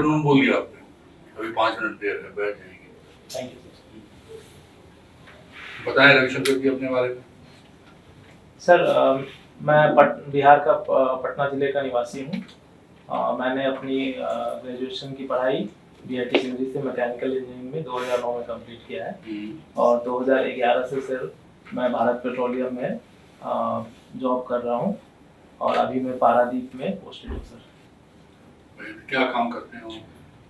Afternoon बोल दिया आपने, अभी 5 मिनट देर है, बैठ जाएंगे। थैंक यू बताएं रविशंकर जी अपने बारे में। सर। मैं बिहार का पटना जिले का निवासी हूँ। मैंने अपनी ग्रेजुएशन की पढ़ाई बीआईटी सिंधी से मैकेनिकल इंजीनियरिंग में 2009 में कंप्लीट किया है और 2011 से सर मैं भारत पेट्रोलियम में जॉब कर रहा हूँ और अभी मैं पारादीप में पोस्टेड हूँ सर। क्या काम करते हैं वो?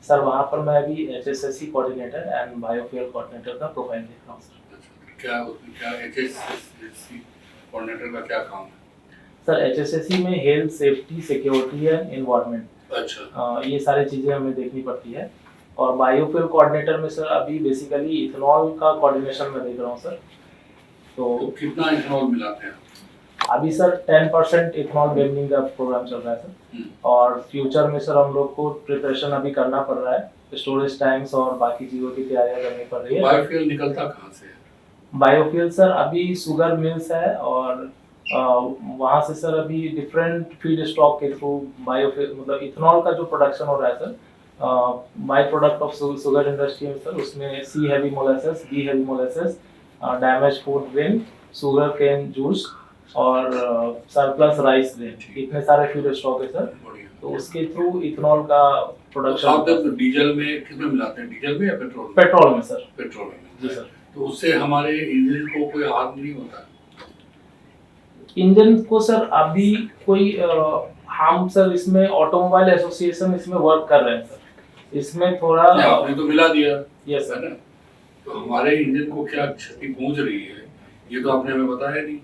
सर वहाँ पर मैं अभी HSSC coordinator and biofuel coordinator का प्रोफाइल देख रहा हूँ सर। क्या उसमें क्या एचएसएससी कोऑर्डिनेटर का क्या काम है? सर एचएसएससी में health safety security and environment, अच्छा, ये सारी चीज़ें हमें देखनी पड़ती है। और बायोफ्यूल कोऑर्डिनेटर में सर अभी बेसिकली इथेनॉल का कोऑर्डिनेशन मैं देख रहा हूँ सर। तो कितना इथेनॉल मिलाते हैं? अभी सर 10% इथेनॉल ब्लेंडिंग का प्रोग्राम चल रहा है सर। और फ्यूचर में सर हम लोग को प्रिपरेशन अभी करना पड़ रहा है, स्टोरेज टैंक्स और बाकी चीज़ों की तैयारियां करनी पड़ रही है। बायोफ्यूल निकलता कहाँ से है? बायोफ्यूल सर अभी शुगर मिल्स है और वहाँ से सर अभी डिफरेंट फीड स्टॉक के थ्रू बायोफ्यूल मतलब इथेनॉल का जो प्रोडक्शन हो रहा है sir, by product of sugar industry में सर, उसमें C heavy molasses, B heavy molasses, damage food grain, sugar cane juice और सरप्लस राइस ग्रेन, इतने सारे फीड स्टॉक है सर। तो उसके थ्रू इथेनॉल का प्रोडक्शन। आप डीजल में किसमें मिलाते हैं, डीजल में या पेट्रोल में? पेट्रोल में सर। पेट्रोल में जी सर। तो उससे हमारे इंजन को कोई हार्म नहीं होता? इंजन को सर अभी कोई हम सर इसमें ऑटोमोबाइल एसोसिएशन इसमें वर्क कर रहे हैं सर, इसमें थोड़ा आपने तो मिला दिया। Yes sir. है ना, तो हमारे इंजन को क्या क्षति पहुंच रही है ये तो आपने हमें बताया नहीं।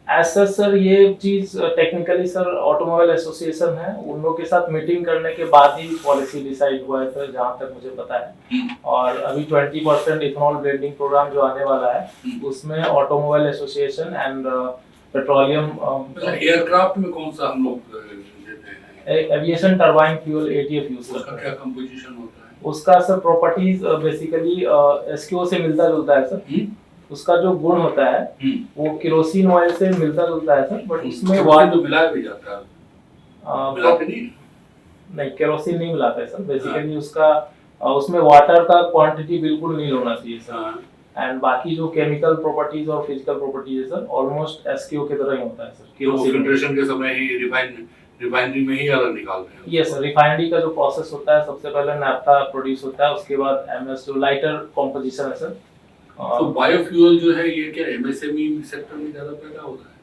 ऐसा सर ये चीज टेक्निकली सर ऑटोमोबाइल एसोसिएशन है, उन लोगों के साथ मीटिंग करने के बाद ही पॉलिसी डिसाइड हुआ है सर, जहाँ तक मुझे पता है। और अभी 20% इथेनॉल ब्लेंडिंग प्रोग्राम जो आने वाला है उसमें automobile association and petroleum aircraft में कौन सा हम लोग देते हैं? Aviation turbine fuel ETF use उसका क्या कंपोजिशन होता है? उसका सर प्रॉपर्टीज बेसिकली एसक्यू से मिलता जुलता है सर। उसका जो गुण होता है वो केरोसिन ऑयल से मिलता जुलता है सर, बट उसमें वाटर तो मिलाया भी जाता है। मिलाते नहीं, केरोसिन नहीं मिलाते सर बेसिकली। उसका उसमें वाटर का क्वांटिटी बिल्कुल नहीं होना चाहिए सर। एंड बाकी जो केमिकल प्रॉपर्टीज और फिजिकल प्रॉपर्टीज है सर ऑलमोस्ट एसक्यू की तरह ही होता है सर। केरोसिन फिल्ट्रेशन के समय ही रिफाइनरी में ही अलग निकालते हैं। यस सर, रिफाइनरी का जो प्रोसेस होता है सबसे पहले नैफ्था प्रोड्यूस होता है, उसके बाद एमएस जो लाइटर कॉम्पोजिशन है सर। तो बायोफ्यूल जो है ये क्या एमएसएमई सेक्टर में ज्यादा पैदा होता है?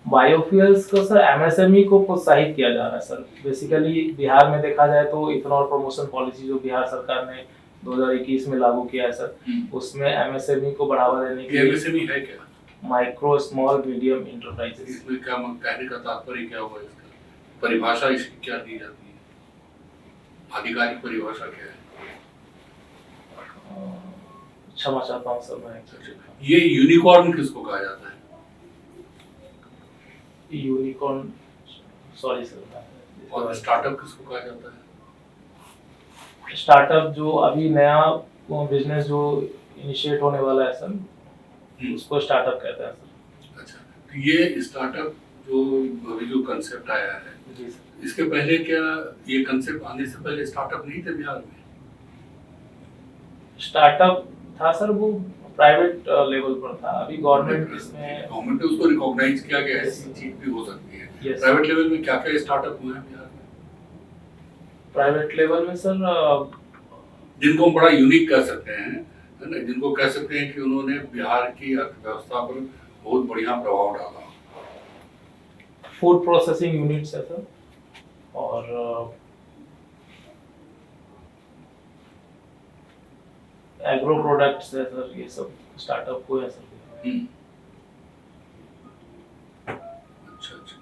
बायोफ्यूल्स को सर एमएसएमई को प्रोत्साहित किया जा रहा है सर। बेसिकली बिहार में देखा जाए तो इथेनॉल प्रमोशन पॉलिसी जो बिहार सरकार ने 2021 में लागू किया है सर, उसमें एमएसएमई को बढ़ावा देने के लिए। एमएसएमई है क्या? Micro small medium enterprises. इसमें क्या कहने का तात्पर्य क्या हुआ, इसका परिभाषा इसकी क्या दी जाती है, आधिकारिक परिभाषा क्या है? क्षमा चाहता हूँ सर मैं। ये यूनिकॉर्न किसको कहा जाता है? Unicorn, sorry sir. और स्टार्टअप किसको कहा जाता है? स्टार्टअप जो अभी नया बिजनेस जो इनिशिएट होने वाला है सर, उसको स्टार्टअप कहते हैं सर। अच्छा, तो ये स्टार्टअप जो अभी जो कंसेप्ट आया है जी सर, इसके पहले क्या ये कंसेप्ट आने से पहले स्टार्टअप नहीं थे बिहार में? स्टार्टअप था सर, वो प्राइवेट लेवल पर था। अभी गवर्नमेंट ने उसको रिकॉग्नाइज किया गया है, ऐसी चीज भी हो सकती है। प्राइवेट लेवल में क्या क्या स्टार्टअप हुए हैं बिहार में? प्राइवेट लेवल में सर जिनको हम बड़ा यूनिक कह सकते हैं, है ना, जिनको कह सकते हैं कि उन्होंने बिहार की अर्थव्यवस्था पर बहुत बढ़िया प्रभाव डाला। फूड प्रोसेसिंग यूनिट्स है सर, और एग्रो प्रोडक्ट्स है सर, ये सब स्टार्टअप हुए हैं सर। अच्छा अच्छा,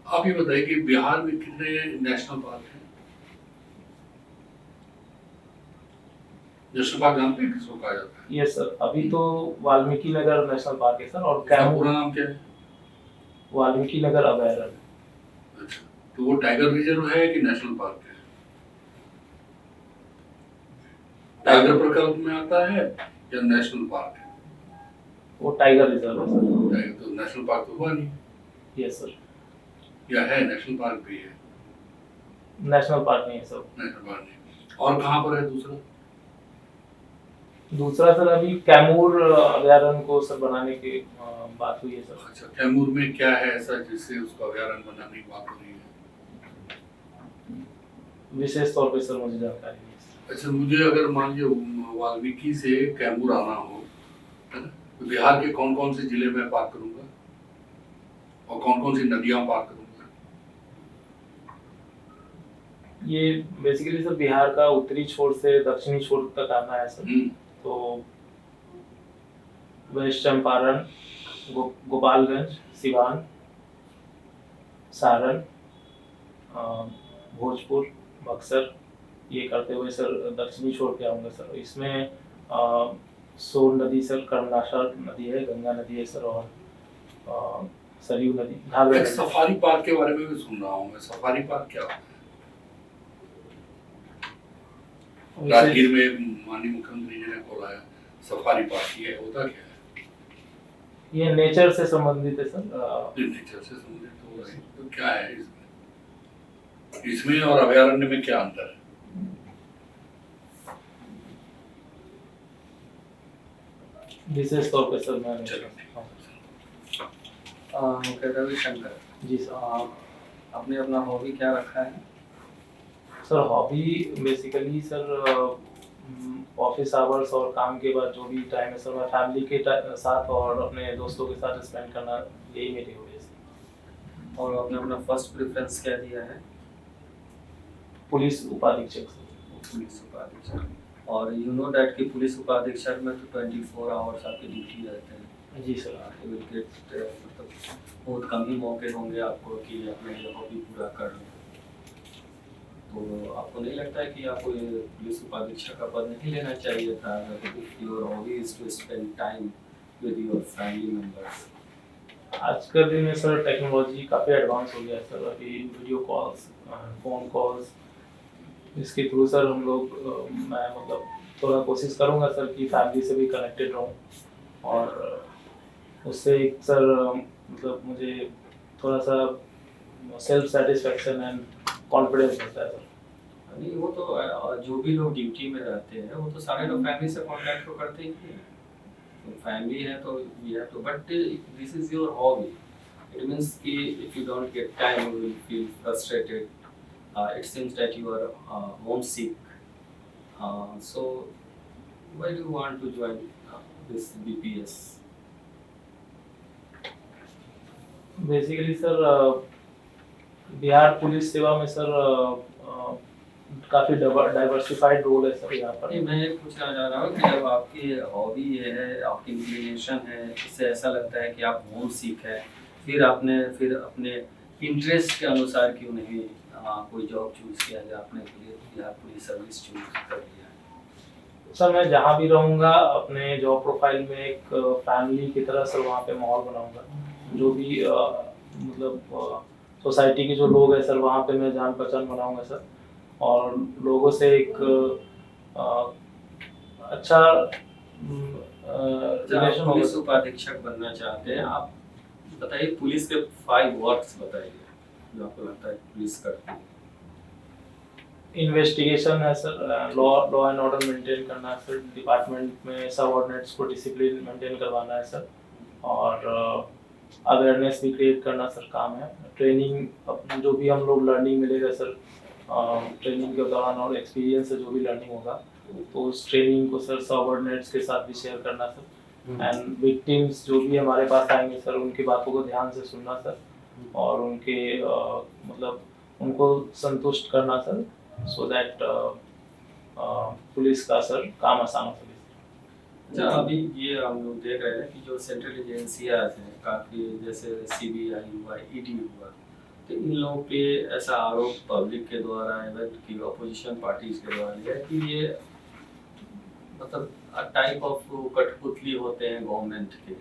आप ये बताइए कि बिहार में कितने नेशनल पार्क हैं? नेशनल पार्क जानते हैं किसको कहा जाता है? यस सर, अभी तो वाल्मीकि नगर नेशनल पार्क है सर, और पूरा नाम क्या है? वाल्मीकि नगर अभयारण्य। अच्छा, तो वो टाइगर रिजर्व है कि नेशनल पार्क है? टाइगर प्रकल्प में आता है या नेशनल पार्क है? वो टाइगर रिजर्व है सर। तो नेशनल पार्क तो हुआ नहीं। Yes sir. या है नेशनल पार्क भी है? नेशनल पार्क नहीं है सर। नेशनल पार्क नहीं। और कहाँ पर है दूसरा? दूसरा सर अभी कैमूर अभयारण्य को सर बनाने की बात हुई है सर। अच्छा, कैमूर में क्या है ऐसा जिससे उसको अभयारण्य बनाने की बात हो रही है? विशेष तौर पे सर मुझे जानकारी नहीं है। अच्छा, मुझे अगर मान लीजिए वाल्मीकि से कैमूर आना हो, है ना, तो बिहार के कौन कौन से जिले में पार करूंगा और कौन कौन सी नदियां पार करूंगा? ये बेसिकली सर बिहार का उत्तरी छोर से दक्षिणी छोर तक आना है सर। तो वेस्ट चंपारण, गोपालगंज, सिवान, सारण, भोजपुर, बक्सर, ये करते हुए सर दक्षिणी छोर पे आऊँगा सर। इसमें सोन नदी सर, कर्मनाशा नदी है, गंगा नदी है सर, और सरयू नदी, घाघरा एक नदी। सफारी पार्क के बारे में भी सुन रहा हूँ मैं। सफारी पार्क क्या है? राजगीर में माननीय मुख्यमंत्री जी ने खोला है सफारी पार्क, ये होता क्या है? ये नेचर से संबंधित है सर। नेचर से संबंधित हो रही तो क्या है इसमें और अभयारण्य में क्या अंतर है? विशेष तौर पे सर मैं रविशंकर जी सर। आपने अपना हॉबी क्या रखा है? Sir hobby basically sir office hours और काम के बाद जो भी टाइम है सर मैं फैमिली के साथ और अपने दोस्तों के साथ स्पेंड करना, यही मेरी हॉबी है सर। और आपने अपना फर्स्ट प्रेफरेंस क्या दिया है? पुलिस उपाधीक्षक सर। पुलिस उपाधीक्षक। और यू नो दैट कि पुलिस उपाधीक्षक में तो 24 आवर्स आपकी ड्यूटी रहते हैं। जी सर। मतलब बहुत कम ही मौके होंगे आपको कि अपने हॉबी पूरा कर लें। तो आपको नहीं लगता है कि आपको ये पुलिस उपाधीक्षक का पद नहीं लेना चाहिए था? If your hobby is to spend time with your family members. आज के दिन में सर टेक्नोलॉजी काफ़ी एडवांस हो गया है सर। अभी वीडियो कॉल्स, फ़ोन कॉल्स, इसके थ्रू सर हम लोग मैं मतलब थोड़ा कोशिश करूँगा सर कि फैमिली से भी कनेक्टेड रहूँ, और उससे एक सर मतलब मुझे थोड़ा सा सेल्फ सेटिस्फेक्शन एंड कॉन्फिडेंस मिलता है सर। नहीं, वो तो जो भी लोग ड्यूटी में रहते हैं वो तो सारे लोग फैमिली से कांटेक्ट तो करते ही हैं। तो फैमिली है तो we have to, but this is your hobby. It means कि if you don't get time you will feel frustrated. It seems that you are homesick. So why do you want to join this BPS? Basically sir Bihar police सेवा में sir काफ़ी diversified role है sir यहाँ पर। नहीं, मैं ये पूछना चाह रहा हूँ कि जब आपकी हॉबी ये है, आपकी इंक्लिनेशन है, इससे ऐसा लगता है कि आप होम सीख है, फिर अपने इंटरेस्ट के अनुसार क्यों नहीं कोई जॉब चूज किया या आपने बिहार पुलिस सर्विस चूज कर लिया? सर मैं जहाँ भी रहूँगा अपने जॉब प्रोफाइल में एक फैमिली की तरह सर वहाँ पे माहौल बनाऊँगा। जो भी मतलब सोसाइटी के जो लोग हैं सर वहाँ पे मैं जान पहचान बनाऊँगा सर, और लोगों से एक अच्छा रिलेशन होगा। पुलिस उपाधीक्षक बनना चाहते हैं आप, बताइए पुलिस के 5 वर्क्स बताइए जो आपको लगता है पुलिस करती है। इन्वेस्टिगेशन है sir, law and order maintain करना है सर, डिपार्टमेंट में सबऑर्डिनेट्स को डिसिप्लिन मेंटेन करवाना है सर, और अवेयरनेस भी क्रिएट करना सर काम है। ट्रेनिंग अपना जो भी हम लोग लर्निंग मिलेगा सर ट्रेनिंग के दौरान और एक्सपीरियंस से जो भी लर्निंग होगा तो उस ट्रेनिंग को सर सबऑर्डिनेट्स के साथ भी शेयर करना सर, एंड विक्टिम्स जो भी हमारे पास आएंगे सर उनकी बातों को ध्यान से सुनना सर, और उनके मतलब उनको संतुष्ट करना सर, सो दैट पुलिस का सर काम आसान हो सके। अच्छा, अभी ये हम लोग देख रहे हैं कि जो सेंट्रल एजेंसियाँ हैं काफ़ी, जैसे CBI हुआ, ED हुआ, तो इन लोगों पे ऐसा आरोप पब्लिक के द्वारा इवन की अपोजिशन पार्टीज के द्वारा है कि ये मतलब टाइप ऑफ कठपुतली होते हैं गवर्नमेंट के,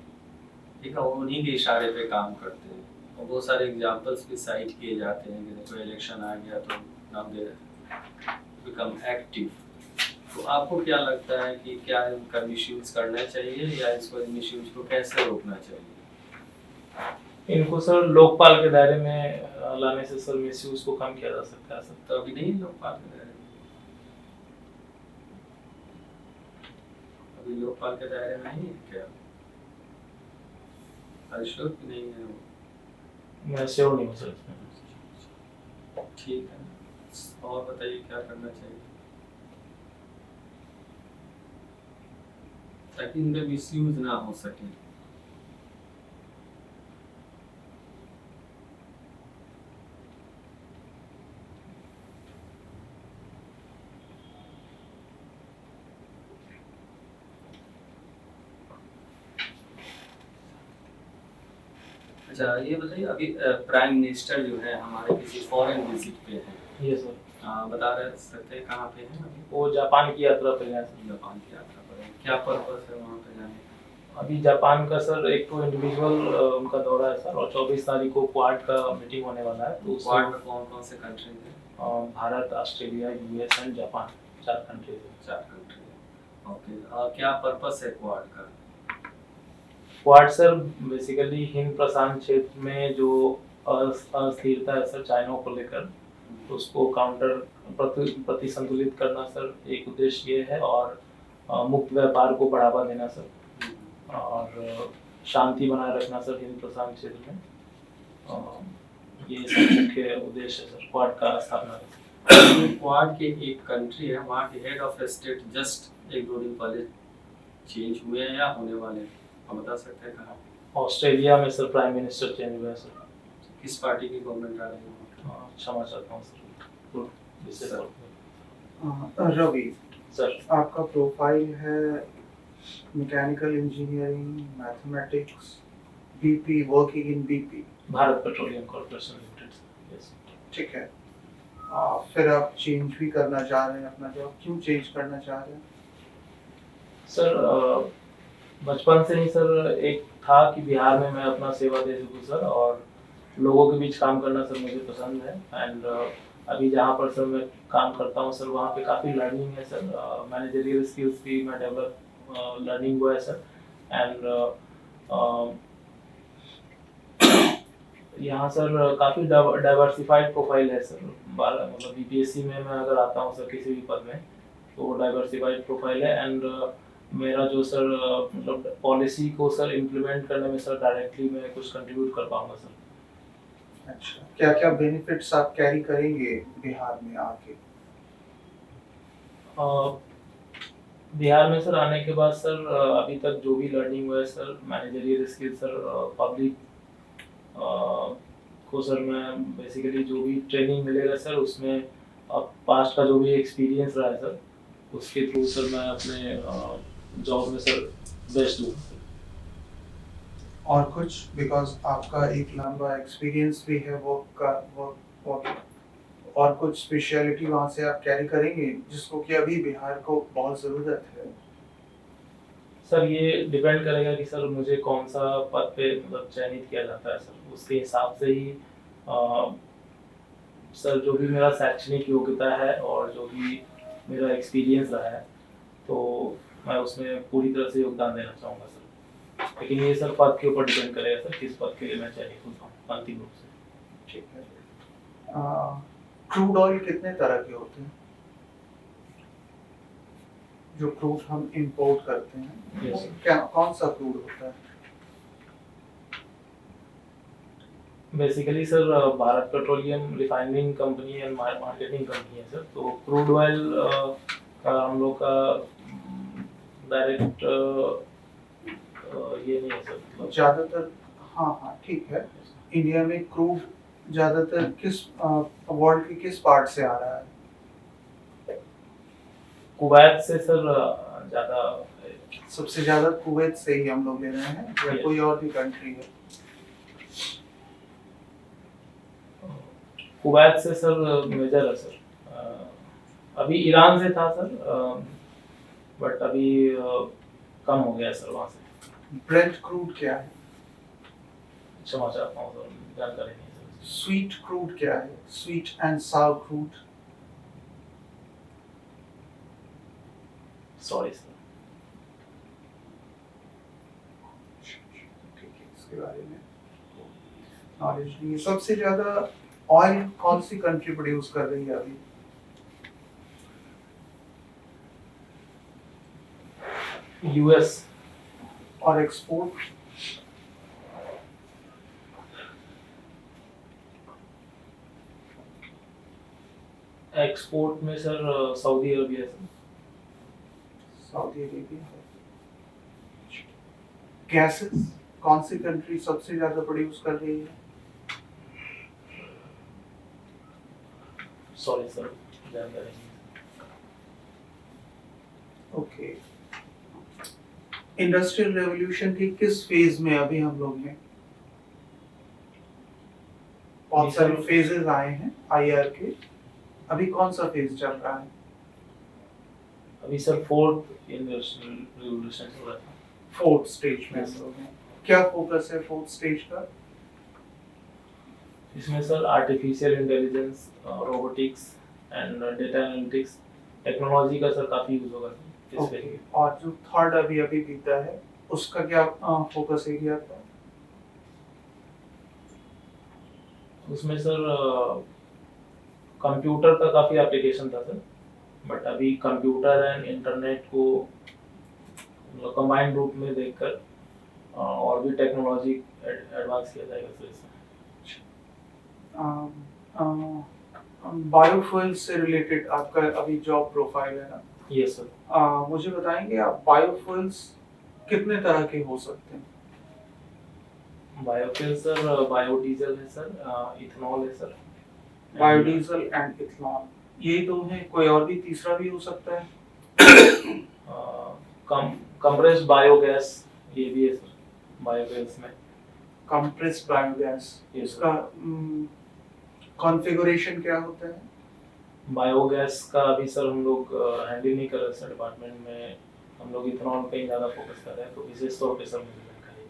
ठीक है, उन्हीं के इशारे पे काम करते हैं, और बहुत सारे एग्जांपल्स भी साइट किए जाते हैं कि देखो इलेक्शन आ गया तो नाउ दे बिकम एक्टिव। तो आपको क्या लगता है कि क्या इनका मिसयूज करना चाहिए या इसको मिसयूज को कैसे रोकना चाहिए? इनको सर लोकपाल के दायरे में लाने से सर मिसयूज को कम किया जा सकता है सर। तो अभी नहीं लोकपाल के दायरे में, अभी लोकपाल के दायरे में नहीं है क्या? अश्योर कि नहीं है वो? मैं श्योर नहीं हूँ सर इसमें। ठीक है, और बताइए क्या करना चाहिए ताकि इनका मिसयूज ना हो सके। अच्छा ये बताइए, अभी प्राइम मिनिस्टर जो है हमारे किसी फॉरेन विजिट पे हैं, ये सर बता रहे सकते हैं कहाँ पे हैं अभी? वो जापान की यात्रा पे गए सर। जापान की यात्रा पर है, क्या पर्पस है वहाँ पे जाने का? अभी जापान का सर एक तो इंडिविजुअल उनका दौरा है सर, और 24 तारीख को क्वाड का मीटिंग होने वाला है। तो क्वाड में कौन कौन से कंट्रीज हैं? Bharat, Australia, US and Japan, 4 countries हैं। 4 कंट्री है, ओके। क्या पर्पस है क्वाड का? क्वाड सर बेसिकली हिंद प्रशांत क्षेत्र में जो अस्थिरता है सर चाइना को लेकर, उसको काउंटर प्रति संतुलित करना सर एक उद्देश्य ये है, और मुक्त व्यापार को बढ़ावा देना सर, और शांति बनाए रखना सर हिंद प्रशांत क्षेत्र में। ये सब मुख्य उद्देश्य है सर क्वाड का स्थापना का। क्वाड के एक कंट्री है, वहाँ के हेड ऑफ स्टेट जस्ट 1-2 दिन पहले चेंज हुए हैं या होने वाले हैं, आप बता सकते हैं कहाँ? ऑस्ट्रेलिया में सर प्राइम मिनिस्टर चेंज हुआ है सर। किस पार्टी की गवर्नमेंट आ रही है? क्षमा चाहता हूँ सर। रवि सर आपका प्रोफाइल है mechanical engineering, mathematics, BP, working in BP. Bharat petroleum corporation limited. Yes ठीक है। फिर आप चेंज भी करना चाह रहे हैं अपना जॉब, क्यों चेंज करना चाह रहे हैं? सर बचपन से ही सर एक था कि बिहार में मैं अपना सेवा दे सकूँ सर, और लोगों के बीच काम करना सर मुझे पसंद है। एंड अभी जहाँ पर सर मैं काम करता हूँ सर, वहाँ पे काफ़ी लर्निंग है सर, मैनेजरियल स्किल्स भी मैं डेवलप लर्निंग हुआ है सर। एंड यहाँ सर काफ़ी डाइवर्सिफाइड प्रोफाइल है सर। मतलब बीपीएससी में मैं अगर आता हूँ सर किसी भी पद में, तो डाइवर्सिफाइड प्रोफाइल है। एंड मेरा जो सर मतलब पॉलिसी को सर इम्प्लीमेंट करने में सर डायरेक्टली मैं कुछ कंट्रीब्यूट कर पाऊंगा सर। अच्छा, क्या क्या बेनिफिट्स आप कैरी करेंगे बिहार में आके? बिहार में सर आने के बाद सर अभी तक जो भी लर्निंग हुआ है sir, managerial skill sir, public को सर मैं बेसिकली जो भी ट्रेनिंग मिलेगा सर, उसमें अब पास्ट का जो भी एक्सपीरियंस रहा है सर, उसके थ्रू सर मैं अपने जॉब में सर बेस्ट दूँ। और कुछ, बिकॉज आपका एक लंबा एक्सपीरियंस भी है वर्क, और कुछ स्पेशलिटी वहाँ से आप कैरी करेंगे जिसको कि अभी बिहार को बहुत ज़रूरत है? सर ये डिपेंड करेगा कि सर मुझे कौन सा पद पे मतलब चयनित किया जाता है सर, उसके हिसाब से ही सर जो भी मेरा शैक्षणिक योग्यता है और जो भी मेरा एक्सपीरियंस रहा है, तो मैं उसमें पूरी तरह से योगदान देना चाहूँगा सर। लेकिन ये सर पद के ऊपर डिपेंड करेगा सर किस पद के लिए मैं चयनित होता हूँ अंतिम रूप से। ठीक है। क्रूड ऑयल कितने तरह के होते हैं जो क्रूड हम इंपोर्ट करते हैं? Yes. क्या कौन सा क्रूड होता है? Basically sir Bharat petroleum refining company and marketing company है सर। तो क्रूड ऑयल का हम लोग का डायरेक्ट ये नहीं है सर, मतलब ज़्यादातर, हाँ ठीक है। इंडिया में क्रूड ज़्यादातर किस वर्ल्ड के किस पार्ट से आ रहा है? कुवैत से सर ज़्यादा। सबसे ज़्यादा कुवैत से ही हम लोग ले रहे हैं या Yes. कोई और भी कंट्री है? कुवैत से सर मेजर है सर। अभी ईरान से था सर, बट अभी कम हो गया सर वहाँ से। ब्रेंट क्रूड क्या है? क्षमा चाहता हूँ सर, जानकारी नहीं सर। स्वीट क्रूड क्या है? Sweet and Sawar crude? Sorry sir. ठीक है, इसके बारे में नॉलेज नहीं है। सबसे ज्यादा ऑयल कौन सी कंट्री प्रोड्यूस कर रही है अभी? यूएस। और एक्सपोर्ट? एक्सपोर्ट में सर सऊदी अरबिया है सर। सऊदी अरेबिया है। गैसेस कौन सी कंट्री सबसे ज्यादा प्रोड्यूस कर रही है? सॉरी सर, जानकारी नहीं। ओके। इंडस्ट्रियल रेवोल्यूशन के किस फेज में अभी हम लोग हैं? बहुत सारे फेजेस आए हैं आईआर के, अभी कौन सा फेज चल रहा है? अभी सर फोर्थ इंडस्ट्रियल रिवॉल्यूशन चल रहा है। फोर्थ स्टेज में हम लोग हैं। क्या फोकस है फोर्थ स्टेज का? इसमें sir artificial intelligence, robotics and data analytics technology का सर काफी यूज होगा इस ओके। पे। और जो थर्ड अभी अभी बीता है उसका क्या फोकस एरिया था? उसमें सर कंप्यूटर का काफी एप्लीकेशन था सर, बट अभी कंप्यूटर एंड इंटरनेट को कंबाइंड रूप में देखकर और भी टेक्नोलॉजी एडवांस किया जाएगा सर इसमें। बायोफ्यूल से रिलेटेड आपका अभी जॉब प्रोफाइल है ना? Yes sir. मुझे बताएंगे आप बायोफ्यूल्स कितने तरह के हो सकते हैं? बायोफ्यूल सर बायोडीजल है सर, इथेनॉल है सर। बायोडीजल एंड इथेनॉल, ये दो हैं, कोई और भी तीसरा भी हो सकता है? कंप्रेस्ड बायोगैस ये भी है सर बायोगैस में। कंप्रेस्ड बायोगैस, Yes, इसका कॉन्फ़िगरेशन क्या होता है? बायोगैस का अभी सर हम लोग हैंडल नहीं कर रहे सर डिपार्टमेंट में, हम लोग इथेनॉल पे ही ज़्यादा फोकस कर रहे हैं, तो विशेष तौर पे सर मुझे जानकारी है।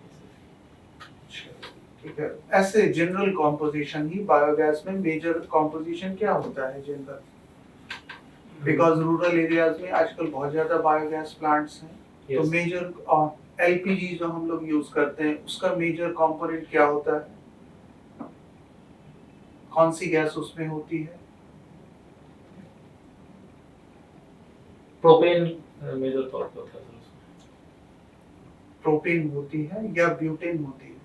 ठीक है। ऐसे जनरल कॉम्पोजिशन ही बायोगैस में मेजर कॉम्पोजिशन क्या होता है जनरल? बिकॉज रूरल एरियाज में आजकल बहुत ज्यादा बायोगैस प्लांट्स हैं, तो Yes. मेजर एलपीजी जो हम लोग यूज करते हैं उसका मेजर कंपोनेंट क्या होता है? कौन सी गैस उसमें होती है? प्रोपेन मेजर तौर पे होता है सर उसमें। प्रोपेन होती है या ब्यूटेन होती है?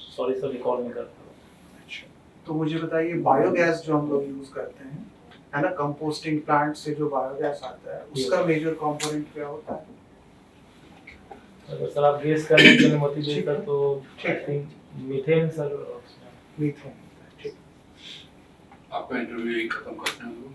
सॉरी सर, रिकॉल नहीं कर पा अच्छा, तो मुझे बताइए बायोगैस जो हम लोग यूज करते हैं है ना, कंपोस्टिंग प्लांट से जो बायोगैस आता है उसका मेजर कंपोनेंट क्या होता है? अगर सर आप गेस करने की अनुमति दें ठीक सर है। तो ठीक आई है। Think methane sir. मीथेन। ठीक। आपका इंटरव्यू यही खत्म करते हैं हम लोग।